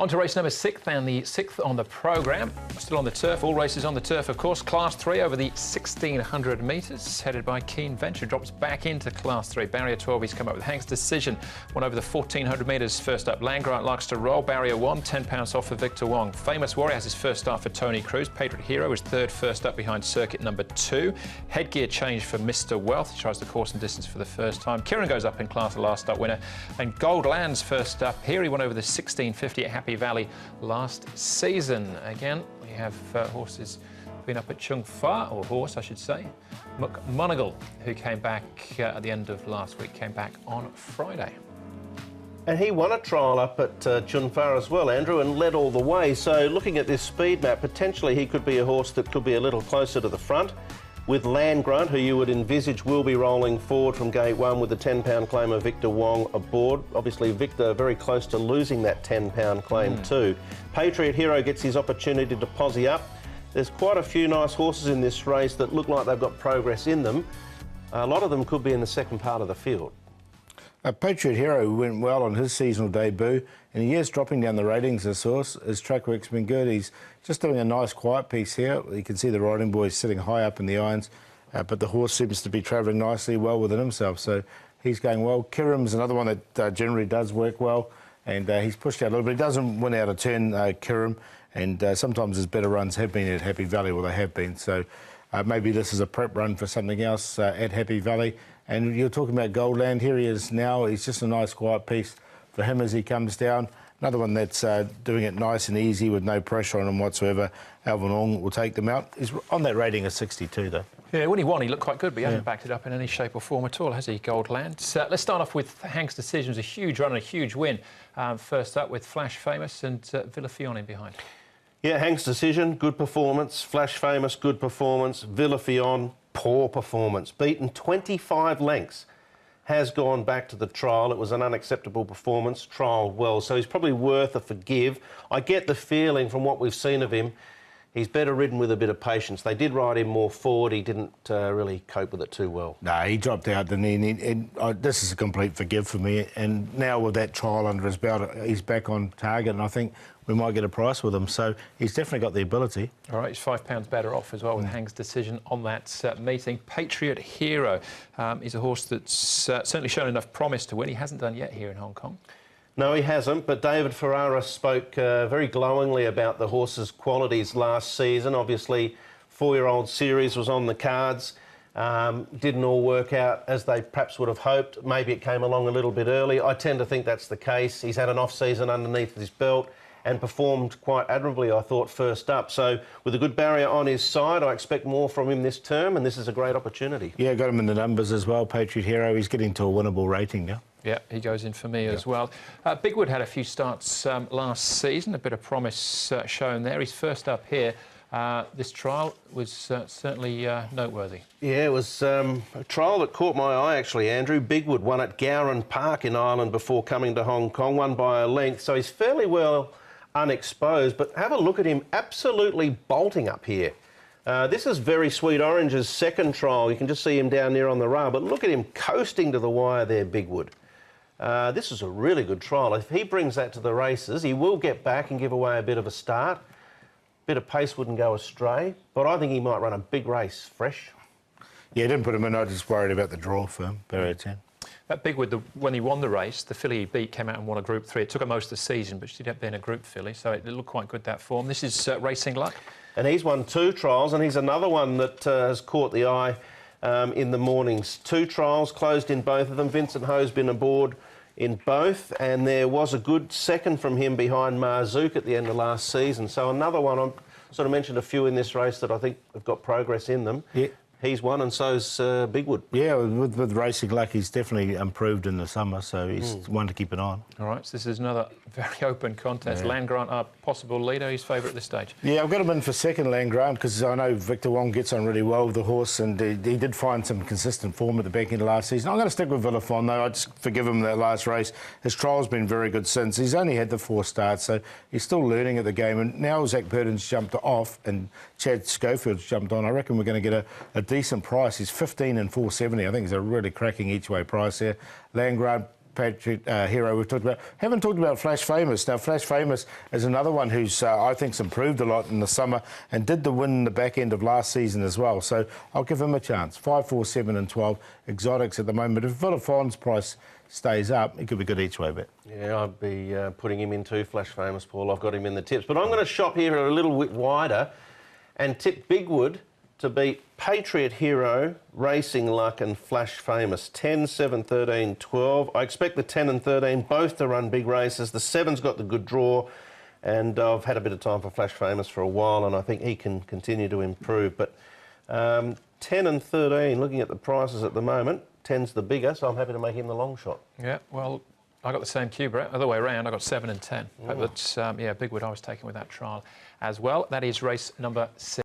On to race number 6 and the 6th on the programme. Still on the turf, all races on the turf, of course. Class 3 over the 1,600 metres, headed by Keen Venture. Drops back into Class 3. Barrier 12, he's come up with Hank's Decision. One over the 1,400 metres. First up, Land Grant likes to roll. Barrier 1, £10 off for Victor Wong. Famous Warrior has his first start for Tony Cruz. Patriot Hero is third first up behind circuit number 2. Headgear change for Mr. Wealth. He tries the course and distance for the first time. Kieran goes up in class, the last up winner. And Gold Land's first up. Here he won over the 1,650 at Happy Valley last season. Again, we have horses been up at Chung Fa, or horse I should say, McMonagle, who came back at the end of last week, came back on Friday. And he won a trial up at Chun Fa as well, Andrew, and led all the way. So looking at this speed map, potentially he could be a horse that could be a little closer to the front. With Land Grant, who you would envisage will be rolling forward from gate 1 with the £10 claim of Victor Wong aboard. Obviously, Victor very close to losing that £10 claim too. Patriot Hero gets his opportunity to posse up. There's quite a few nice horses in this race that look like they've got progress in them. A lot of them could be in the second part of the field. Patriot Hero went well on his seasonal debut, and he is dropping down the ratings, this horse. His track work's been good. He's just doing a nice quiet piece here. You can see the riding boys sitting high up in the irons, but the horse seems to be travelling nicely, well within himself, so he's going well. Kirim's another one that generally does work well, and he's pushed out a little bit. He doesn't win out of turn, Kirim, and sometimes his better runs have been at Happy Valley, well, they have been, so maybe this is a prep run for something else at Happy Valley. And you're talking about Goldland. Here he is now. He's just a nice quiet piece for him as he comes down. Another one that's doing it nice and easy with no pressure on him whatsoever. Alvin Ong will take them out. He's on that rating of 62 though. Yeah, when he won, he looked quite good, but he hasn't backed it up in any shape or form at all, has he, Goldland? So let's start off with Hank's Decision. It was a huge run and a huge win. First up with Flash Famous and Villafion in behind. Yeah, Hank's Decision, good performance. Flash Famous, good performance. Villafion, poor performance. Beaten 25 lengths. Has gone back to the trial. It was an unacceptable performance. Trialled well, so he's probably worth a forgive. I get the feeling from what we've seen of him, he's better ridden with a bit of patience. They did ride him more forward. He didn't really cope with it too well. No, he dropped out, didn't he? And this is a complete forgive for me. And now with that trial under his belt, he's back on target, and I think we might get a price with him. So he's definitely got the ability. All right, he's £5 better off as well with Hank's Decision on that meeting. Patriot Hero is a horse that's certainly shown enough promise to win. He hasn't done yet here in Hong Kong. No, he hasn't, but David Ferrara spoke very glowingly about the horse's qualities last season. Obviously, 4-year-old series was on the cards. Didn't all work out as they perhaps would have hoped. Maybe it came along a little bit early. I tend to think that's the case. He's had an off-season underneath his belt and performed quite admirably, I thought, first up. So with a good barrier on his side, I expect more from him this term, and this is a great opportunity. Yeah, got him in the numbers as well, Patriot Hero. He's getting to a winnable rating now. Yeah, he goes in for me as well. Bigwood had a few starts last season, a bit of promise shown there. He's first up here. This trial was certainly noteworthy. Yeah, it was a trial that caught my eye, actually, Andrew. Bigwood won at Gowran Park in Ireland before coming to Hong Kong, won by a length, so he's fairly well unexposed, but have a look at him absolutely bolting up here. This is Very Sweet Orange's second trial. You can just see him down there on the rail, but look at him coasting to the wire there, Bigwood. This is a really good trial. If he brings that to the races, he will get back and give away a bit of a start. Bit of pace wouldn't go astray, but I think he might run a big race fresh. Yeah, didn't put him in. I just worried about the draw for him, barrier 10. That Bigwood, when he won the race, the filly he beat came out and won a Group 3. It took her most of the season, but she did have been a Group filly, so it looked quite good, that form. This is Racing Luck. And he's won 2 trials, and he's another one that has caught the eye in the mornings. 2 trials, closed in both of them. Vincent Ho's been aboard in both, and there was a good second from him behind Marzouk at the end of last season. So another one, I sort of mentioned a few in this race that I think have got progress in them. Yeah. He's won, and so's Bigwood. Yeah, with Racing Luck, he's definitely improved in the summer, so he's one to keep an eye on. All right, so this is another very open contest. Land Grant, our possible leader, his favourite at this stage. Yeah, I've got him in for second, Land Grant, because I know Victor Wong gets on really well with the horse, and he did find some consistent form at the back end of last season. I'm going to stick with Villafion, though. I just forgive him that last race. His trial's been very good since. He's only had the 4 starts, so he's still learning at the game, and now Zach Purden's jumped off and Chad Schofield's jumped on. I reckon we're going to get a decent price. He's 15 and 470. I think it's a really cracking each way price here. Land Grant Patriot Hero we've talked about. Haven't talked about Flash Famous. Now, Flash Famous is another one who's, I think's improved a lot in the summer and did the win in the back end of last season as well. So I'll give him a chance. 5, 4, 7 and 12 exotics at the moment. If Vodafone's price stays up, it could be good each way bet. Yeah, I'd be putting him in too, Flash Famous, Paul. I've got him in the tips. But I'm going to shop here a little bit wider and tip Bigwood to beat Patriot Hero, Racing Luck and Flash Famous. 10, 7, 13, 12. I expect the 10 and 13 both to run big races. The 7's got the good draw, and I've had a bit of time for Flash Famous for a while, and I think he can continue to improve. But 10 and 13, looking at the prices at the moment, 10's the bigger, so I'm happy to make him the long shot. Yeah, well, I got the same cube, other way around. I got 7 and 10. But yeah, Bigwood I was taking with that trial as well. That is race number 6.